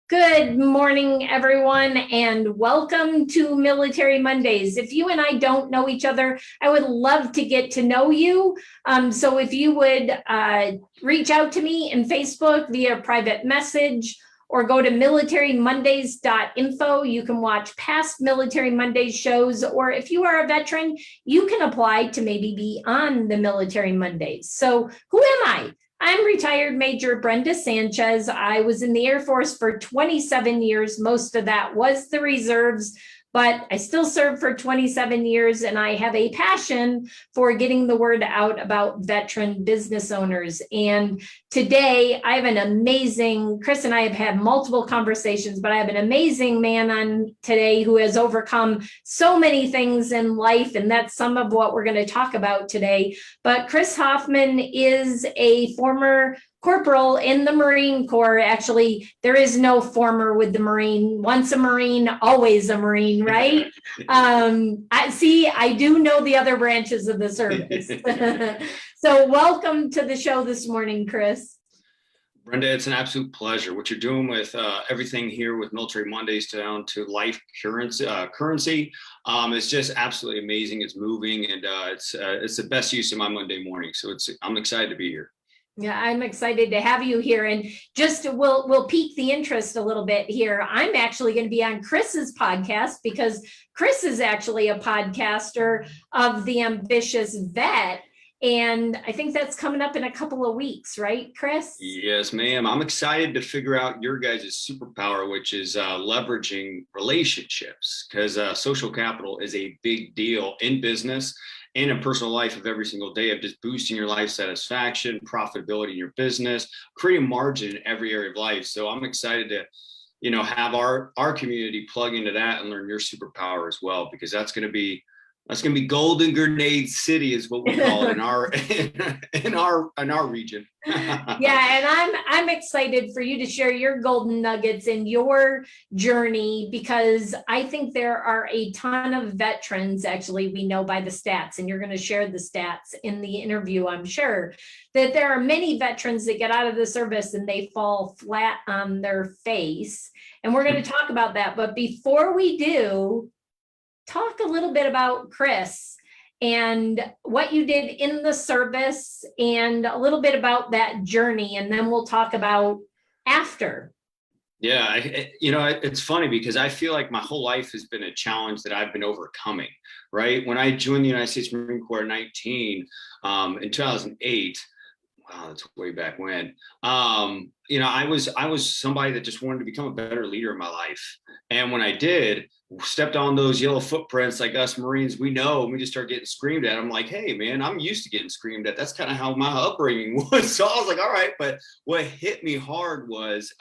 Good morning, everyone, and welcome to Military Mondays. If you and I don't know each other, I would love to get to know you. So if you would reach out to me in Facebook via private message or go to militarymondays.info. You can watch past Military Mondays shows, or if you are a veteran, you can apply to maybe be on the Military Mondays. So who am I? I'm retired Major Brenda Sanchez. I was in the Air Force for 27 years. Most of that was the reserves, but I still served for 27 years, and I have a passion for getting the word out about veteran business owners. And today I have an amazing, Chris and I have had multiple conversations, but I have an amazing man on today who has overcome so many things in life, and that's some of what we're going to talk about today. But Chris Hoffmann is a former corporal in the Marine Corps. Actually, there is no former with the Marine. Once a Marine, always a Marine, right? I do know the other branches of the service. So welcome to the show this morning, Chris. Brenda, it's an absolute pleasure. What you're doing with everything here with Military Mondays down to life currency is just absolutely amazing. It's moving, and it's the best use of my Monday morning. So I'm excited to be here. Yeah, I'm excited to have you here, and just we'll pique the interest a little bit here. I'm actually going to be on Chris's podcast because Chris is actually a podcaster of The Ambitious Vet, and I think that's coming up in a couple of weeks, right, Chris? Yes, ma'am. I'm excited to figure out your guys' superpower, which is leveraging relationships, because social capital is a big deal in business and a personal life of every single day, of just boosting your life satisfaction, profitability in your business, creating margin in every area of life. So I'm excited to, have our community plug into that and learn your superpower as well, because that's going to be Golden Grenade City is what we call it in our region. Yeah, and I'm excited for you to share your golden nuggets and your journey, because I think there are a ton of veterans, actually, we know by the stats, and you're going to share the stats in the interview, I'm sure, that there are many veterans that get out of the service and they fall flat on their face. And we're going to talk about that. But before we do, talk a little bit about Chris and what you did in the service and a little bit about that journey, and then we'll talk about after. Yeah, it's funny because I feel like my whole life has been a challenge that I've been overcoming, right? When I joined the United States Marine Corps in in 2008, wow, that's way back when. I was somebody that just wanted to become a better leader in my life. And when I did, stepped on those yellow footprints, like us Marines, we know, we just start getting screamed at. I'm like, hey, man, I'm used to getting screamed at. That's kind of how my upbringing was. So I was like, all right. But what hit me hard was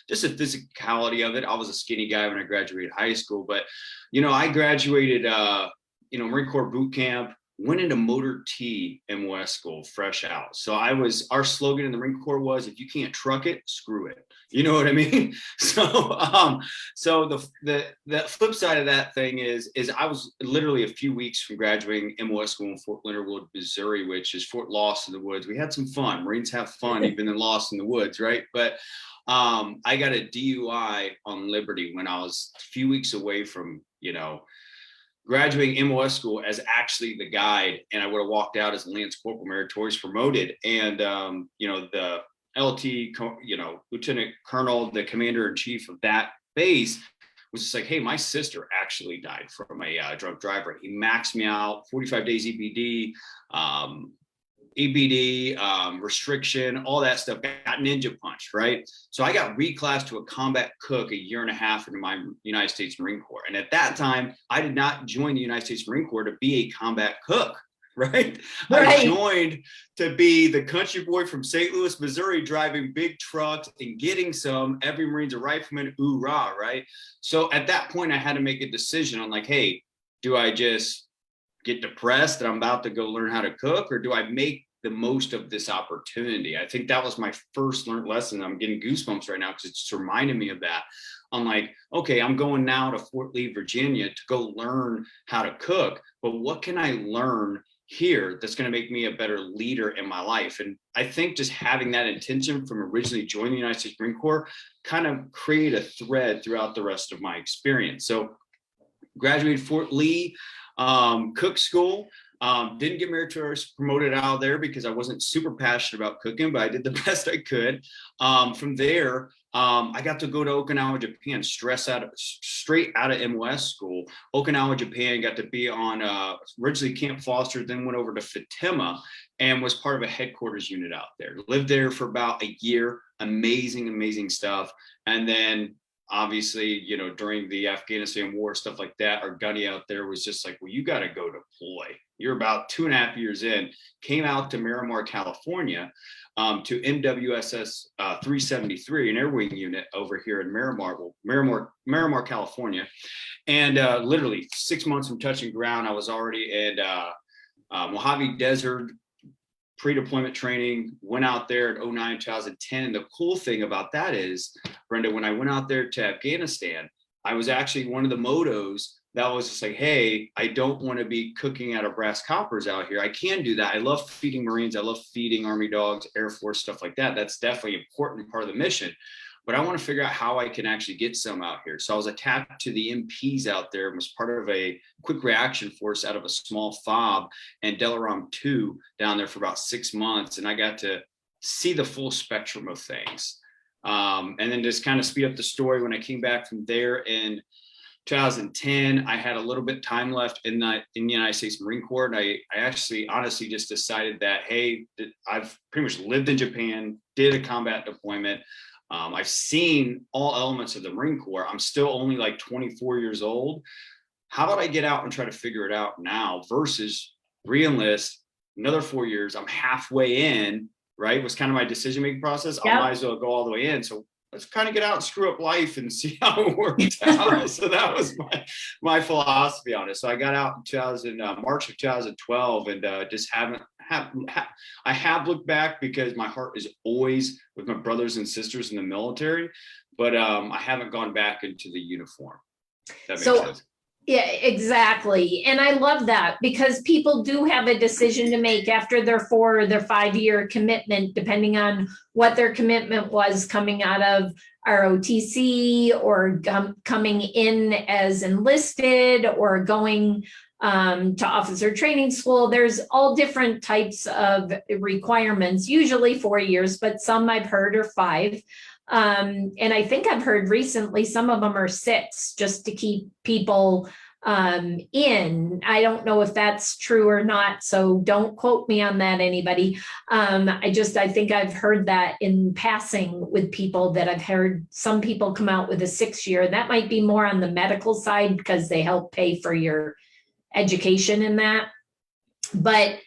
just the physicality of it. I was a skinny guy when I graduated high school. But, I graduated, Marine Corps boot camp, went into motor T MOS school fresh out. So our slogan in the Marine Corps was, if you can't truck it, screw it. You know what I mean? So, so the flip side of that thing is I was literally a few weeks from graduating MOS school in Fort Leonard Wood, Missouri, which is Fort Lost in the Woods. We had some fun. Marines have fun, even in Lost in the Woods, right? But I got a DUI on Liberty when I was a few weeks away from, graduating MOS school as actually the guide, and I would have walked out as Lance Corporal Meritorious promoted. And the LT, Lieutenant Colonel, the commander in chief of that base, was just like, hey, my sister actually died from a drunk driver. He maxed me out, 45 days EBD, restriction, all that stuff, got ninja punched, right? So I got reclassed to a combat cook a year and a half into my United States Marine Corps. And at that time, I did not join the United States Marine Corps to be a combat cook, right? I joined to be the country boy from St. Louis, Missouri, driving big trucks and getting some, every Marine's a rifleman, hoorah, right? So at that point, I had to make a decision on like, hey, do I just get depressed that I'm about to go learn how to cook, or do I make the most of this opportunity? I think that was my first learned lesson. I'm getting goosebumps right now because it just reminded me of that. I'm like, okay, I'm going now to Fort Lee, Virginia to go learn how to cook, but what can I learn here that's going to make me a better leader in my life? And I think just having that intention from originally joining the United States Marine Corps kind of create a thread throughout the rest of my experience. So graduated Fort Lee cook school. Didn't get married to her, promoted out of there because I wasn't super passionate about cooking, but I did the best I could. From there, I got to go to Okinawa, Japan, straight out of MOS school. Okinawa, Japan, got to be on originally Camp Foster, then went over to Fatima and was part of a headquarters unit out there. Lived there for about a year. Amazing, amazing stuff. And then obviously, you know, during the Afghanistan war, stuff like that, our gunny out there was just like, well, you got to go deploy. You're about 2.5 years in, came out to Miramar, California, to MWSS 373, an air wing unit over here in Miramar, California. And literally 6 months from touching ground, I was already in Mojave Desert, pre-deployment training, went out there in 2009, 2010. And the cool thing about that is, Brenda, when I went out there to Afghanistan, I was actually one of the motos that was just like, hey, I don't want to be cooking out of brass coppers out here. I can do that. I love feeding Marines. I love feeding Army dogs, Air Force, stuff like that. That's definitely an important part of the mission. But I want to figure out how I can actually get some out here. So I was attached to the MPs out there and was part of a quick reaction force out of a small FOB and Delaram 2 down there for about 6 months. And I got to see the full spectrum of things. And then just kind of speed up the story, when I came back from there in 2010, I had a little bit time left in the United States Marine Corps. And I actually honestly just decided that, hey, I've pretty much lived in Japan, did a combat deployment. I've seen all elements of the Marine Corps. I'm still only like 24 years old. How about I get out and try to figure it out now versus re-enlist another 4 years? I'm halfway in, right? Was kind of my decision-making process. Yep. I might as well go all the way in. So let's kind of get out and screw up life and see how it works out. So that was my philosophy on it. So I got out in March of 2012 and just I have looked back because my heart is always with my brothers and sisters in the military, but I haven't gone back into the uniform. That makes sense. Yeah, exactly. And I love that because people do have a decision to make after their 4 or their 5 year commitment, depending on what their commitment was coming out of ROTC or coming in as enlisted or going to officer training school. There's all different types of requirements, usually 4 years, but some I've heard are 5. And I think I've heard recently some of them are 6 just to keep people in. I don't know if that's true or not, so don't quote me on that, anybody. I think I've heard that in passing with people, that I've heard some people come out with a 6 year. That might be more on the medical side because they help pay for your education in that. But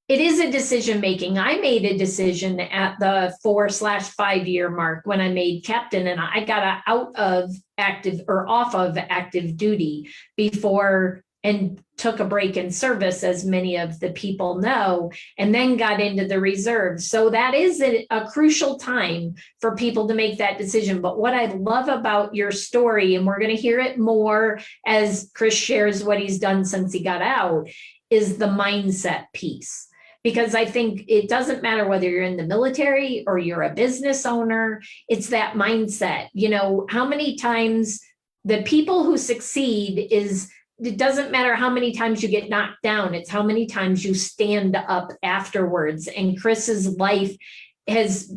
it is a decision making. I made a decision at the 4/5 year mark when I made captain, and I got out of off of active duty before and took a break in service, as many of the people know, and then got into the reserves. So that is a crucial time for people to make that decision. But what I love about your story, and we're going to hear it more as Chris shares what he's done since he got out, is the mindset piece. Because I think it doesn't matter whether you're in the military or you're a business owner, it's that mindset. You know, how many times the people who succeed it doesn't matter how many times you get knocked down, it's how many times you stand up afterwards. And Chris's life has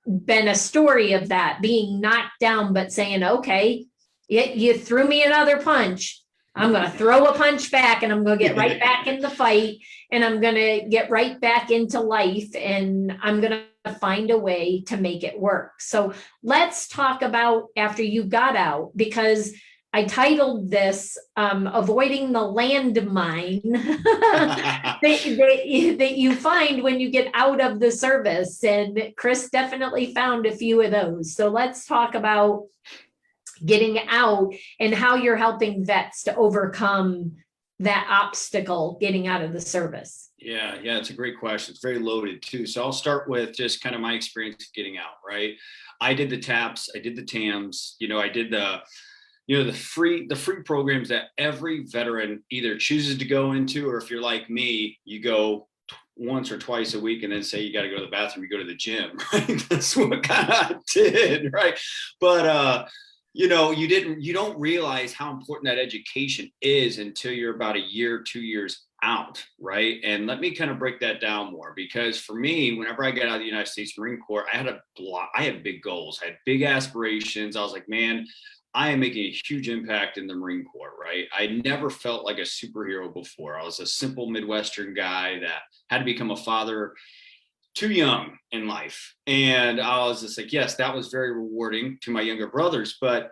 been a story of that, being knocked down, but saying, okay, you threw me another punch. I'm going to throw a punch back and I'm going to get right back in the fight and I'm going to get right back into life and I'm going to find a way to make it work. So let's talk about after you got out, because I titled this Avoiding the Landmine that you find when you get out of the service. And Chris definitely found a few of those. So let's talk about getting out and how you're helping vets to overcome that obstacle getting out of the service. Yeah, it's a great question. It's very loaded too. So I'll start with just kind of my experience getting out, right? I did the TAPS, I did the TAMS, I did the the free programs that every veteran either chooses to go into, or if you're like me, you go once or twice a week and then say you got to go to the bathroom, you go to the gym, right? That's what kind of did, right? But you don't realize how important that education is until you're about a year, 2 years out, right? And let me kind of break that down more, because for me, whenever I got out of the United States Marine Corps, I had big goals, I had big aspirations. I was like, man, I am making a huge impact in the Marine Corps, right? I never felt like a superhero before. I was a simple Midwestern guy that had to become a father too young in life. And I was just like, yes, that was very rewarding to my younger brothers, but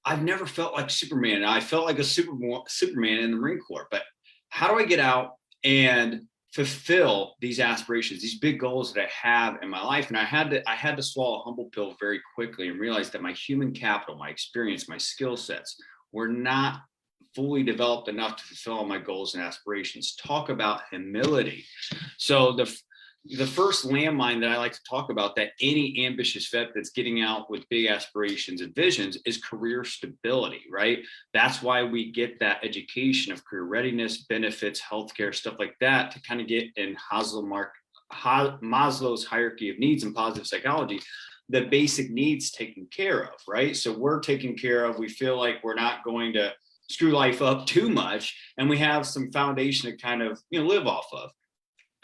I've never felt like Superman. I felt like a Superman in the Marine Corps. But how do I get out and fulfill these aspirations, these big goals that I have in my life? And I had to swallow a humble pill very quickly and realize that my human capital, my experience, my skill sets were not fully developed enough to fulfill my goals and aspirations. Talk about humility. So the first landmine that I like to talk about, that any ambitious vet that's getting out with big aspirations and visions, is career stability, right? That's why we get that education of career readiness, benefits, healthcare, stuff like that, to kind of get in Maslow's hierarchy of needs and positive psychology, the basic needs taken care of, right? So we're taken care of. We feel like we're not going to screw life up too much, and we have some foundation to kind of live off of.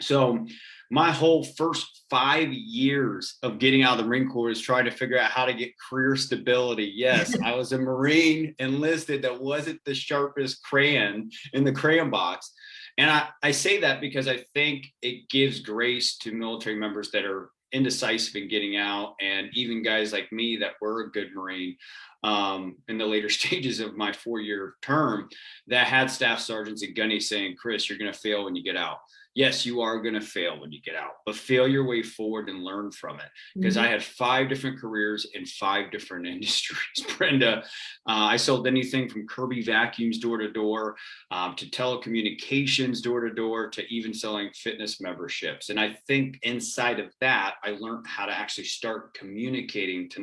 So my whole first 5 years of getting out of the Marine Corps is trying to figure out how to get career stability. Yes, I was a Marine enlisted that wasn't the sharpest crayon in the crayon box. And I say that because I think it gives grace to military members that are indecisive in getting out, and even guys like me that were a good Marine in the later stages of my 4-year term, that had staff sergeants and gunnies saying, Chris, you're going to fail when you get out. Yes, you are going to fail when you get out, but fail your way forward and learn from it. Because I had 5 different careers in 5 different industries. Brenda, I sold anything from Kirby vacuums door to door, to telecommunications door to door, to even selling fitness memberships. And I think inside of that, I learned how to actually start communicating to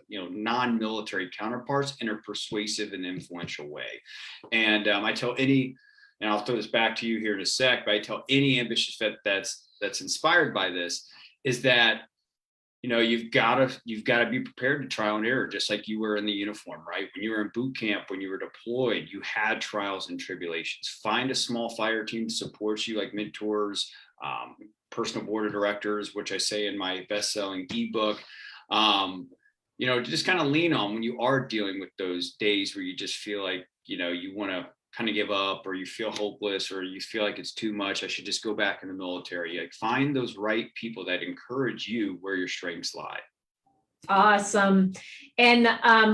non-military counterparts in a persuasive and influential way. And I tell any, and I'll throw this back to you here in a sec, but I tell any ambitious vet that's inspired by this, is that you've got to be prepared to trial and error, just like you were in the uniform, right? When you were in boot camp, when you were deployed, you had trials and tribulations. Find a small fire team to support you, like mentors, personal board of directors, which I say in my best-selling ebook. Just kind of lean on when you are dealing with those days where you just feel like you want to kind of give up, or you feel hopeless, or you feel like it's too much, I should just go back in the military. Like, find those right people that encourage you where your strengths lie. Awesome. And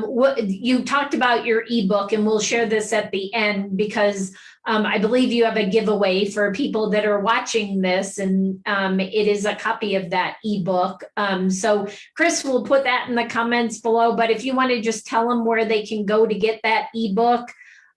what you talked about your ebook, and we'll share this at the end, because I believe you have a giveaway for people that are watching this, and it is a copy of that ebook. So Chris will put that in the comments below, but if you want to just tell them where they can go to get that ebook.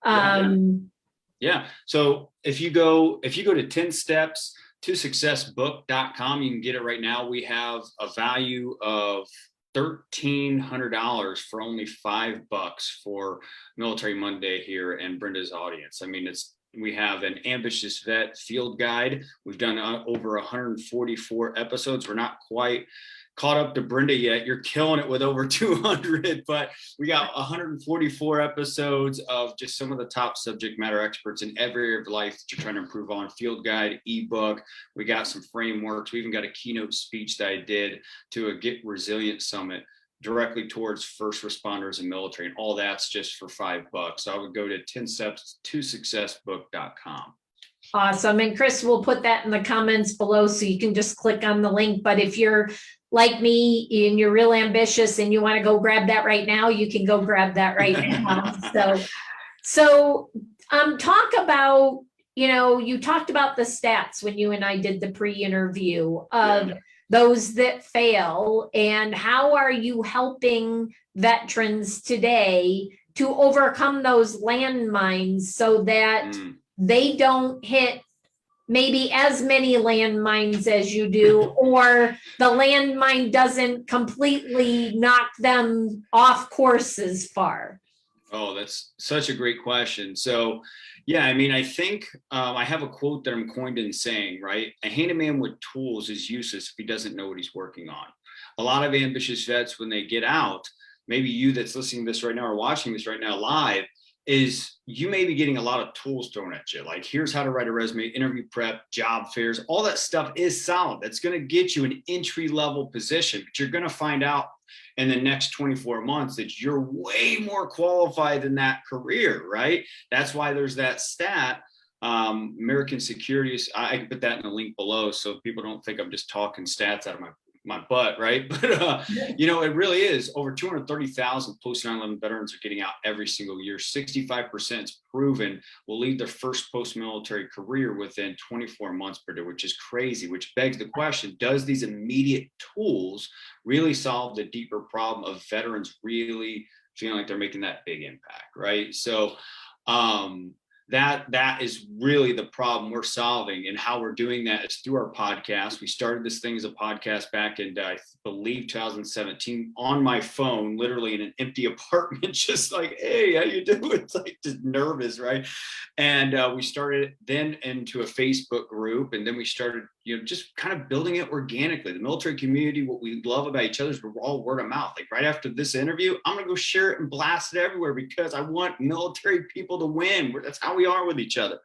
Yeah. So if you go to 10steps2successbook.com, you can get it right now. We have a value of $1,300 for only $5 for Military Monday here and Brenda's audience. I mean, we have an ambitious vet field guide. We've done over 144 episodes. We're not quite caught up to Brenda yet. You're killing it with over 200, but we got 144 episodes of just some of the top subject matter experts in every area of life that you're trying to improve on. Field guide, ebook. We got some frameworks. We even got a keynote speech that I did to a Get Resilient Summit directly towards first responders and military. And all that's just for $5. So I would go to 10steps2successbook.com. Awesome. And Chris will put that in the comments below, so you can just click on the link. But if you're like me and you're real ambitious and you want to go grab that right now, you can go grab that right now. So talk about, you talked about the stats when you and I did the pre-interview of those that fail, and how are you helping veterans today to overcome those landmines so that they don't hit maybe as many landmines as you do, or the landmine doesn't completely knock them off course as far? Oh, that's such a great question. So, yeah, I mean, I think I have a quote that I'm coined in saying, right? A handyman with tools is useless if he doesn't know what he's working on. A lot of ambitious vets, when they get out, maybe you that's listening to this right now or watching this right now live, is you may be getting a lot of tools thrown at you. Like, here's how to write a resume, interview prep, job fairs, all that stuff is solid. That's going to get you an entry level position, but you're going to find out in the next 24 months that you're way more qualified than that career, right? That's why there's that stat. American Securities, I can put that in the link below so people don't think I'm just talking stats out of my butt, right? But it really is over 230,000 post 9/11 veterans are getting out every single year. 65% is proven will leave their first post-military career within 24 months per day, which is crazy, which begs the question, does these immediate tools really solve the deeper problem of veterans really feeling like they're making that big impact, right? So that is really the problem we're solving, and how we're doing that is through our podcast. We started this thing as a podcast back in, I believe, 2017 on my phone, literally in an empty apartment, just like, hey, how you doing? It's like just nervous, right? And we started then into a Facebook group, and then we started, just kind of building it organically. The military community, what we love about each other is we're all word of mouth. Like, right after this interview, I'm gonna go share it and blast it everywhere because I want military people to win. That's how we are with each other.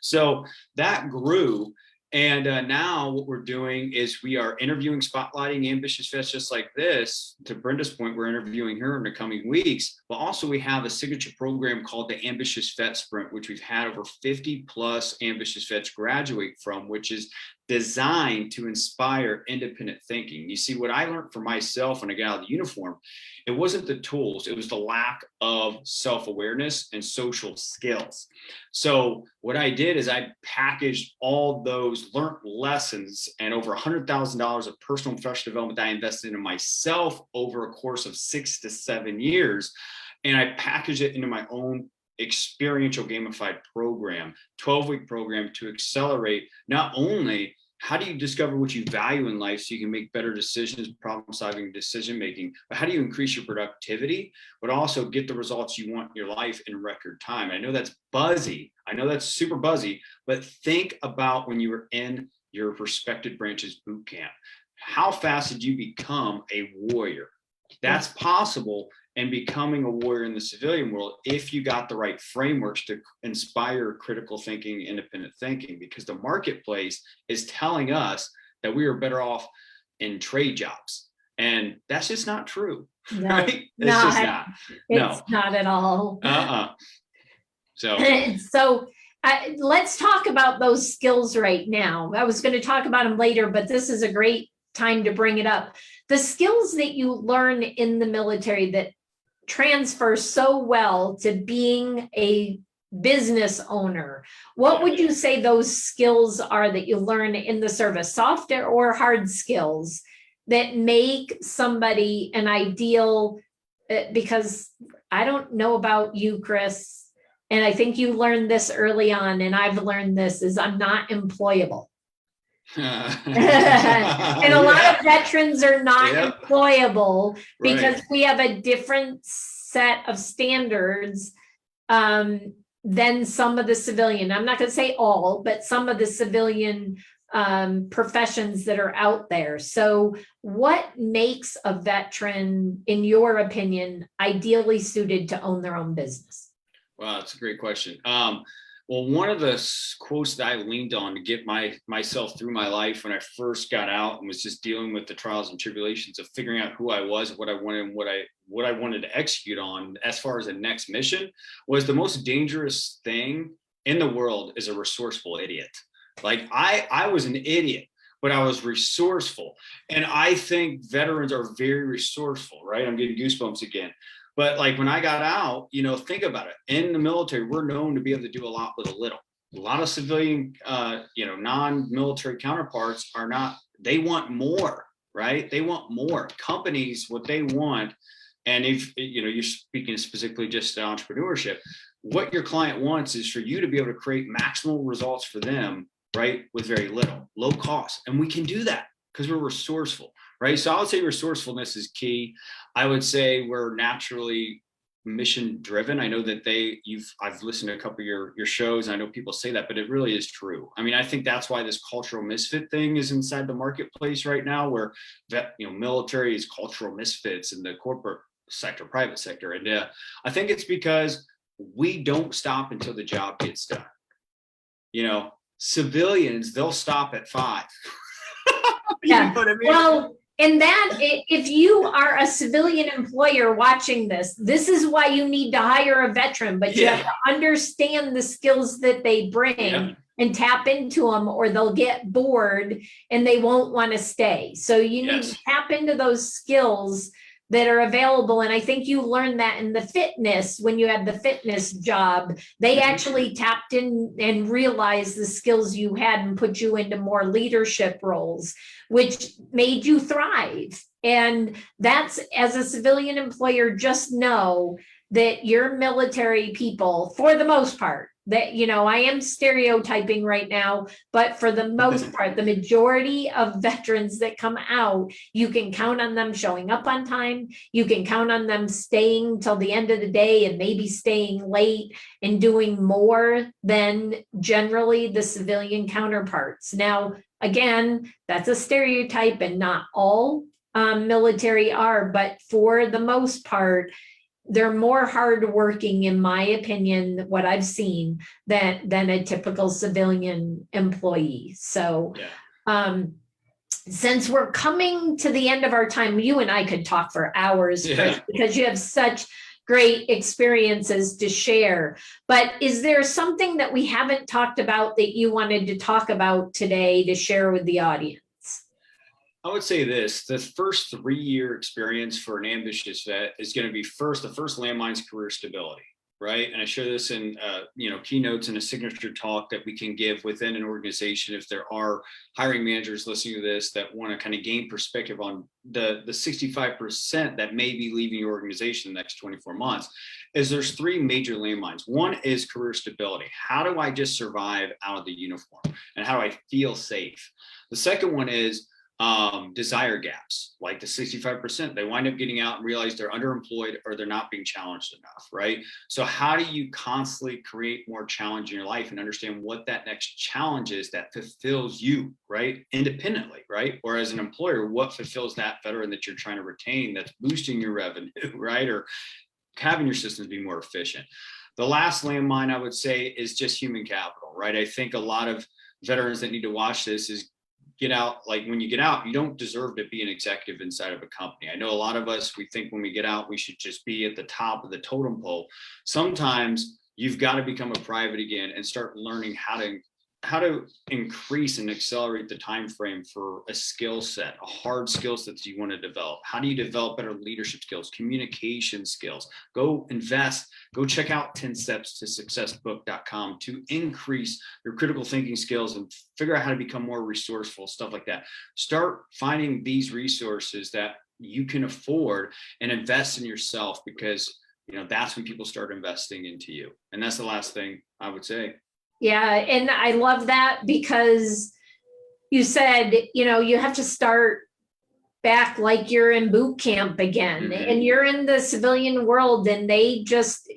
So that grew. And now what we're doing is we are interviewing, spotlighting ambitious vets just like this. To Brenda's point, we're interviewing her in the coming weeks, but also we have a signature program called the Ambitious Vet Sprint, which we've had over 50 plus ambitious vets graduate from, which is designed to inspire independent thinking. You see, what I learned for myself when I got out of the uniform, it wasn't the tools, it was the lack of self-awareness and social skills. So what I did is I packaged all those learned lessons and over $100,000 of personal and professional development that I invested in myself over a course of 6 to 7 years. And I packaged it into my own experiential gamified program, 12-week program to accelerate not only how do you discover what you value in life so you can make better decisions, problem solving, decision making, but how do you increase your productivity, but also get the results you want in your life in record time. I know that's buzzy. I know that's super buzzy, but think about when you were in your respected branches boot camp. How fast did you become a warrior? That's possible in becoming a warrior in the civilian world if you got the right frameworks to inspire critical thinking, independent thinking, because the marketplace is telling us that we are better off in trade jobs. And that's just not true. No, right? It's just not. It's not at all. So let's talk about those skills right now. I was going to talk about them later, but this is a great time to bring it up. The skills that you learn in the military that transfer so well to being a business owner, what would you say those skills are that you learn in the service, soft or hard skills that make somebody an ideal? Because I don't know about you, Chris, and I think you learned this early on, and I've learned this, is I'm not employable. And a lot of veterans are not employable because we have a different set of standards than some of the civilian. I'm not going to say all, but some of the civilian professions that are out there. So what makes a veteran, in your opinion, ideally suited to own their own business? Wow, that's a great question. Well, one of the quotes that I leaned on to get myself through my life when I first got out and was just dealing with the trials and tribulations of figuring out who I was, what I wanted, and what I wanted to execute on as far as the next mission, was the most dangerous thing in the world is a resourceful idiot. Like I was an idiot, but I was resourceful. And I think veterans are very resourceful, right? I'm getting goosebumps again. But like when I got out, think about it. In the military, we're known to be able to do a lot with a little. A lot of civilian, non-military counterparts are not, they want more, right? They want more. Companies, what they want, and if, you're speaking specifically just to entrepreneurship, what your client wants is for you to be able to create maximal results for them, right? With very little, low cost. And we can do that because we're resourceful. Right. So I would say resourcefulness is key. I would say we're naturally mission driven. I know that I've listened to a couple of your shows. And I know people say that, but it really is true. I mean, I think that's why this cultural misfit thing is inside the marketplace right now, where military is cultural misfits in the corporate sector, private sector. And I think it's because we don't stop until the job gets done. Civilians, they'll stop at 5. Yeah. You know what I mean? Well, and that if you are a civilian employer watching this is why you need to hire a veteran, but you have to understand the skills that they bring and tap into them, or they'll get bored and they won't want to stay. So you need to tap into those skills that are available. And I think you learned that in the fitness, when you had the fitness job, they actually tapped in and realized the skills you had and put you into more leadership roles, which made you thrive. And that's, as a civilian employer, just know that your military people, for the most part, that, I am stereotyping right now, but for the most part, the majority of veterans that come out, you can count on them showing up on time. You can count on them staying till the end of the day and maybe staying late and doing more than generally the civilian counterparts. Now, again, that's a stereotype, and not all military are, but for the most part, they're more hardworking, in my opinion, what I've seen, than a typical civilian employee. So since we're coming to the end of our time, you and I could talk for hours, Chris, because you have such great experiences to share. But is there something that we haven't talked about that you wanted to talk about today to share with the audience? I would say this: the first 3-year experience for an ambitious vet is going to be the first landmine is career stability, right? And I share this in keynotes and a signature talk that we can give within an organization if there are hiring managers listening to this that want to kind of gain perspective on the 65% that may be leaving your organization in the next 24 months. Is there's 3 major landmines. One is career stability. How do I just survive out of the uniform, and how do I feel safe? The second one is desire gaps, like the 65%. They wind up getting out and realize they're underemployed or they're not being challenged enough, right? So how do you constantly create more challenge in your life and understand what that next challenge is that fulfills you, right? Independently, right? Or as an employer, what fulfills that veteran that you're trying to retain, that's boosting your revenue, right? Or having your systems be more efficient. The last landmine I would say is just human capital, right? I think a lot of veterans that need to watch this is get out. Like, when you get out, you don't deserve to be an executive inside of a company. I know a lot of us, we think when we get out, we should just be at the top of the totem pole. Sometimes you've got to become a private again and start learning how to increase and accelerate the time frame for a skill set, a hard skill set that you want to develop. How do you develop better leadership skills, communication skills? Go invest, go check out 10stepstosuccessbook.com to increase your critical thinking skills and figure out how to become more resourceful, stuff like that. Start finding these resources that you can afford and invest in yourself, because that's when people start investing into you. And that's the last thing I would say. Yeah. And I love that, because you said, you have to start back like you're in boot camp again, and you're in the civilian world, and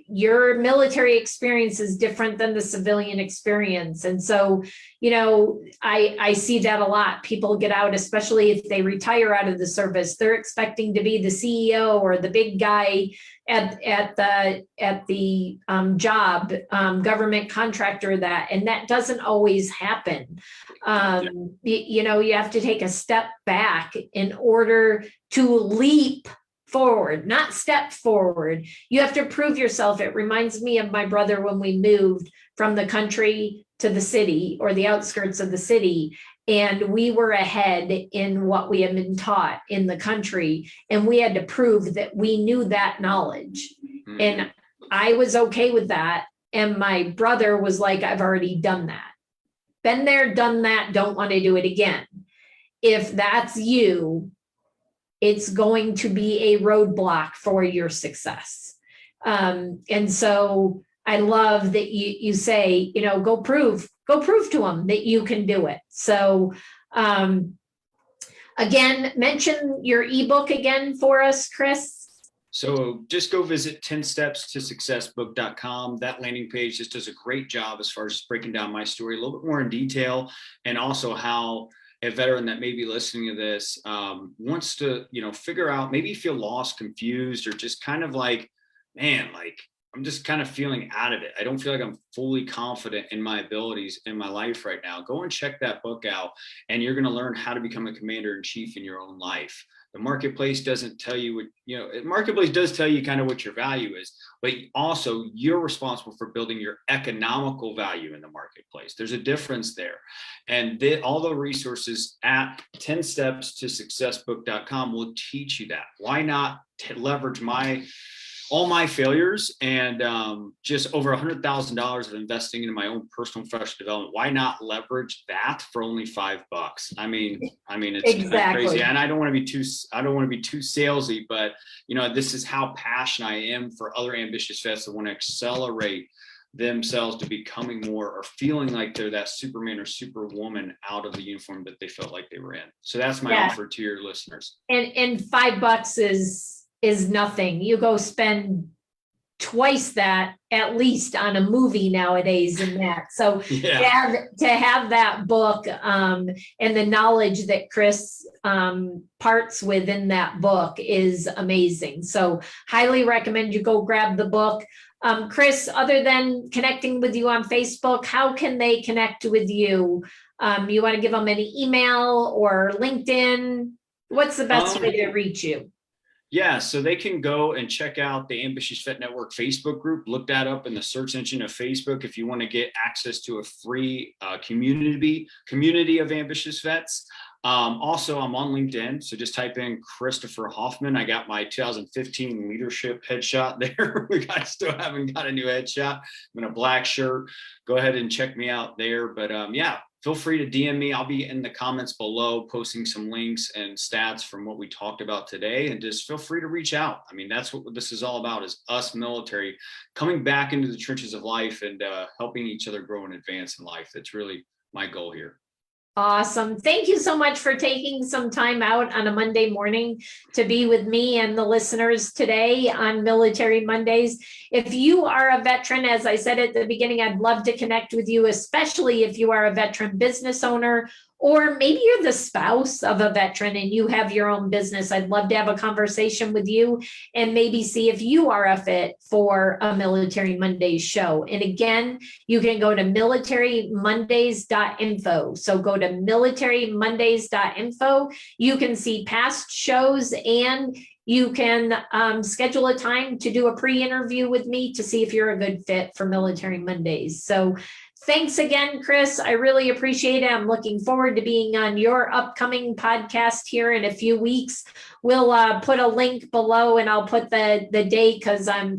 your military experience is different than the civilian experience. And so, I see that a lot. People get out, especially if they retire out of the service, they're expecting to be the CEO or the big guy at the job, government contractor, and that doesn't always happen. You have to take a step back in order to leap forward, not step forward. You have to prove yourself. It reminds me of my brother when we moved from the country to the city, or the outskirts of the city. And we were ahead in what we had been taught in the country. And we had to prove that we knew that knowledge. And I was okay with that. And my brother was like, I've already done that. Been there, done that, don't want to do it again. If that's you, it's going to be a roadblock for your success. And so I love that you say, go prove to them that you can do it. So again, mention your ebook again for us, Chris. So just go visit 10stepstosuccessbook.com. That landing page just does a great job as far as breaking down my story a little bit more in detail, and also how a veteran that may be listening to this wants to, figure out, maybe feel lost, confused, or just kind of like, man, like I'm just kind of feeling out of it. I don't feel like I'm fully confident in my abilities in my life right now. Go and check that book out, and you're going to learn how to become a commander in chief in your own life. The marketplace doesn't tell you what, marketplace does tell you kind of what your value is, but also you're responsible for building your economical value in the marketplace. There's a difference there. And all the resources at 10stepstosuccessbook.com will teach you that. Why not leverage all my failures and just over $100,000 of investing into my own personal professional development? Why not leverage that for only $5? I mean, it's Exactly. crazy. And I don't want to be too salesy, but this is how passionate I am for other ambitious vets that want to accelerate themselves to becoming more, or feeling like they're that Superman or Superwoman out of the uniform that they felt like they were in. So that's my offer to your listeners. And $5 is nothing. You go spend twice that at least on a movie nowadays in that. So to have that book and the knowledge that Chris parts with in that book is amazing. So highly recommend you go grab the book. Chris, other than connecting with you on Facebook, how can they connect with you? You want to give them an email or LinkedIn? What's the best way to reach you? Yeah, so they can go and check out the Ambitious Vet Network Facebook group. Look that up in the search engine of Facebook if you want to get access to a free community of ambitious vets. Also, I'm on LinkedIn, so just type in Christopher Hoffmann. I got my 2015 leadership headshot there. I still haven't got a new headshot. I'm in a black shirt. Go ahead and check me out there. But feel free to DM me. I'll be in the comments below posting some links and stats from what we talked about today, and just feel free to reach out. I mean, that's what this is all about, is us military coming back into the trenches of life and helping each other grow and advance in life. That's really my goal here. Awesome. Thank you so much for taking some time out on a Monday morning to be with me and the listeners today on Military Mondays. If you are a veteran, as I said at the beginning, I'd love to connect with you, especially if you are a veteran business owner, or maybe you're the spouse of a veteran and you have your own business. I'd love to have a conversation with you and maybe see if you are a fit for a Military Mondays show. And again, you can go to militarymondays.info. So go to militarymondays.info. You can see past shows, and you can schedule a time to do a pre-interview with me to see if you're a good fit for Military Mondays. So thanks again, Chris. I really appreciate it. I'm looking forward to being on your upcoming podcast here in a few weeks. We'll put a link below, and I'll put the date, because I'm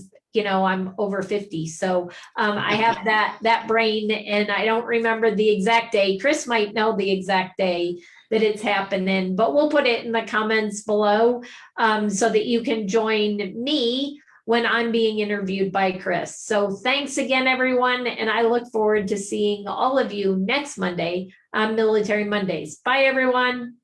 over 50. So I have that brain, and I don't remember the exact day. Chris might know the exact day that it's happening, but we'll put it in the comments below so that you can join me when I'm being interviewed by Chris. So thanks again, everyone. And I look forward to seeing all of you next Monday on Military Mondays. Bye, everyone.